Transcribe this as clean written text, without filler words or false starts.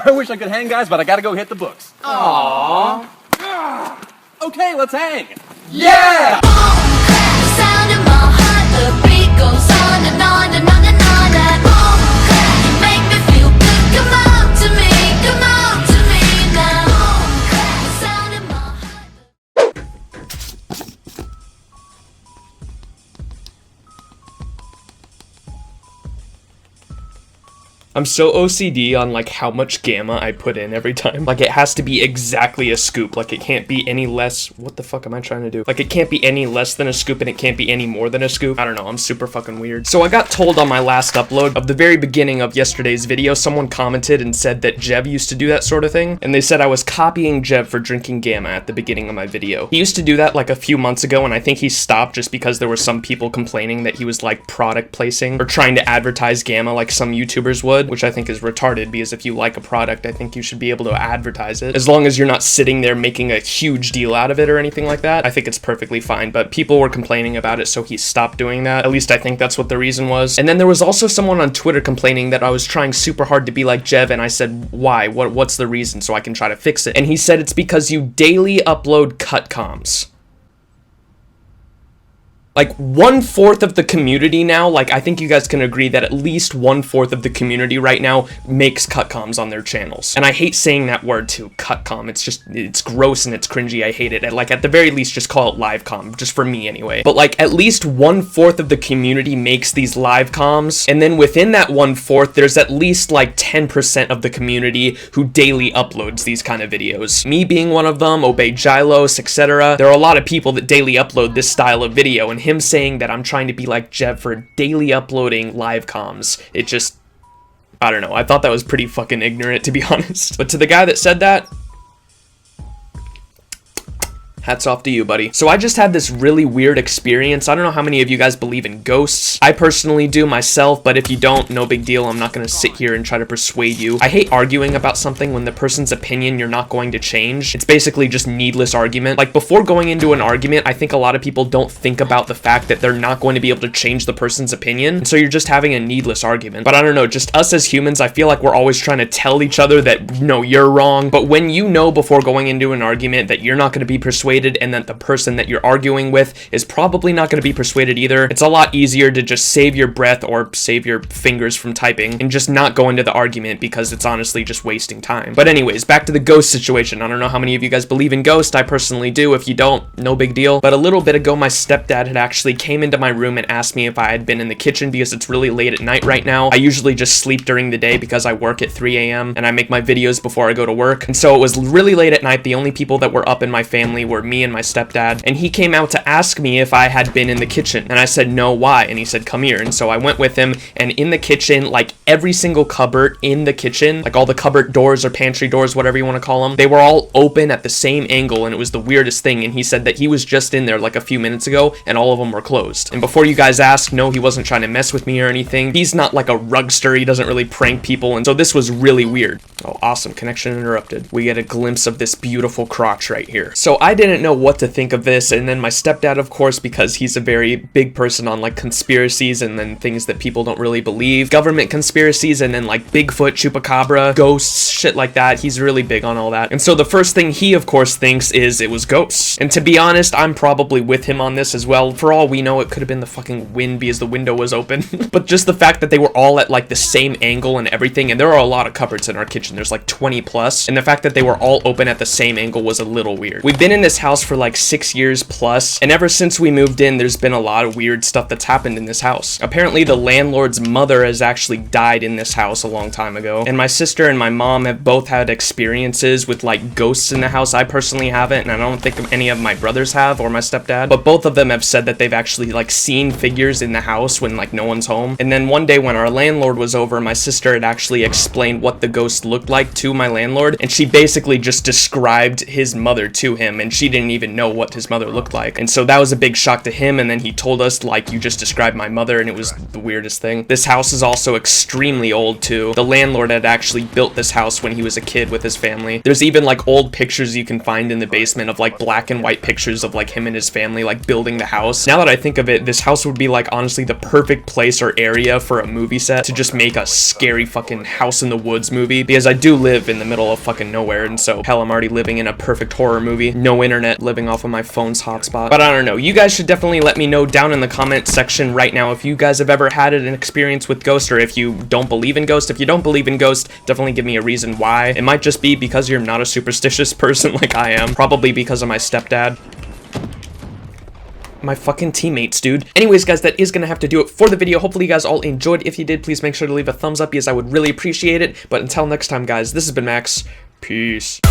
I wish I could hang, guys, but I gotta go hit the books. Aww. Okay, let's hang. Yeah! The sound in my heart, the beat goes on and on and on and on. That boom, clap, you make me feel good. Come on to me now. Boom, clap, the sound in my heart. I'm so OCD on like how much gamma I put in every time. Like it has to be exactly a scoop. Like it can't be any less. What the fuck am I trying to do? Like it can't be any less than a scoop and it can't be any more than a scoop. I don't know. I'm super fucking weird. So I got told on my last upload of the very beginning of yesterday's video, someone commented and said that Jev used to do that sort of thing. And they said I was copying Jev for drinking gamma at the beginning of my video. He used to do that like a few months ago and I think he stopped just because there were some people complaining that he was like product placing or trying to advertise gamma like some YouTubers would, which I think is retarded because if you like a product, I think you should be able to advertise it. As long as you're not sitting there making a huge deal out of it or anything like that, I think it's perfectly fine. But people were complaining about it, so he stopped doing that. At least I think that's what the reason was. And then there was also someone on Twitter complaining that I was trying super hard to be like Jev, and I said, why? What's the reason? So I can try to fix it. And he said it's because you daily upload cut comms. Like 1/4 of the community now, like I think you guys can agree that at least 1/4 of the community right now makes cutcoms on their channels. And I hate saying that word too, cutcom. It's gross and it's cringy. I hate it. And like at the very least, just call it livecom, just for me anyway. But like at least 1/4 of the community makes these live comms. And then within that 1/4, there's at least like 10% of the community who daily uploads these kind of videos. Me being one of them, Obey Gylos, etc. There are a lot of people that daily upload this style of video, and him saying that I'm trying to be like Jev for daily uploading live comms, it just, I don't know, I thought that was pretty fucking ignorant, to be honest. But to the guy that said that, hats off to you, buddy. So I just had this really weird experience. I don't know how many of you guys believe in ghosts. I personally do myself, but if you don't, no big deal. I'm not gonna sit here and try to persuade you. I hate arguing about something when the person's opinion you're not going to change. It's basically just needless argument. Like before going into an argument, I think a lot of people don't think about the fact that they're not going to be able to change the person's opinion. And so you're just having a needless argument. But I don't know, just us as humans, I feel like we're always trying to tell each other that, no, you're wrong. But when you know before going into an argument that you're not gonna be persuaded and that the person that you're arguing with is probably not going to be persuaded either, it's a lot easier to just save your breath or save your fingers from typing and just not go into the argument because it's honestly just wasting time. But anyways, back to the ghost situation. I don't know how many of you guys believe in ghosts. I personally do. If you don't, no big deal. But a little bit ago, my stepdad had actually came into my room and asked me if I had been in the kitchen because it's really late at night right now. I usually just sleep during the day because I work at 3 a.m. and I make my videos before I go to work. And so it was really late at night. The only people that were up in my family were me and my stepdad, and he came out to ask me if I had been in the kitchen, and I said no, why? And he said come here. And so I went with him, and in the kitchen, like every single cupboard in the kitchen, like all the cupboard doors or pantry doors, whatever you want to call them, they were all open at the same angle, and it was the weirdest thing. And he said that he was just in there like a few minutes ago and all of them were closed. And before you guys ask, no, he wasn't trying to mess with me or anything. He's not like a rugster. He doesn't really prank people, and so this was really weird. Oh, awesome. Connection interrupted. We get a glimpse of this beautiful crotch right here. So I didn't know what to think of this, and then my stepdad, of course, because he's a very big person on like conspiracies and then things that people don't really believe, government conspiracies, and then like Bigfoot, chupacabra, ghosts, shit like that. He's really big on all that. And so the first thing he, of course, thinks is it was ghosts. And to be honest, I'm probably with him on this as well. For all we know, it could have been the fucking wind because the window was open. But just the fact that they were all at like the same angle and everything, and there are a lot of cupboards in our kitchen. There's like 20 plus, and the fact that they were all open at the same angle was a little weird. We've been in this house for like 6 years plus, and ever since we moved in, there's been a lot of weird stuff that's happened in this house. Apparently the landlord's mother has actually died in this house a long time ago, and my sister and my mom have both had experiences with like ghosts in the house. I personally haven't, and I don't think any of my brothers have, or my stepdad, but both of them have said that they've actually like seen figures in the house when like no one's home. And then one day when our landlord was over, my sister had actually explained what the ghost looked like to my landlord, and she basically just described his mother to him, and she he didn't even know what his mother looked like. And so that was a big shock to him, and then he told us, like, you just described my mother, and it was the weirdest thing. This house is also extremely old too. The landlord had actually built this house when he was a kid with his family. There's even like old pictures you can find in the basement of like black and white pictures of like him and his family like building the house. Now that I think of it, this house would be like honestly the perfect place or area for a movie set to just make a scary fucking house in the woods movie, because I do live in the middle of fucking nowhere, and so hell, I'm already living in a perfect horror movie. No internet, living off of my phone's hotspot. But I don't know, you guys should definitely let me know down in the comment section right now if you guys have ever had an experience with ghosts, or if you don't believe in ghosts. If you don't believe in ghosts, definitely give me a reason why. It might just be because you're not a superstitious person like I am. Probably because of my stepdad. My fucking teammates, dude. Anyways, guys, that is gonna have to do it for the video. Hopefully you guys all enjoyed. If you did, please make sure to leave a thumbs up, because I would really appreciate it. But until next time, guys, this has been Max. Peace.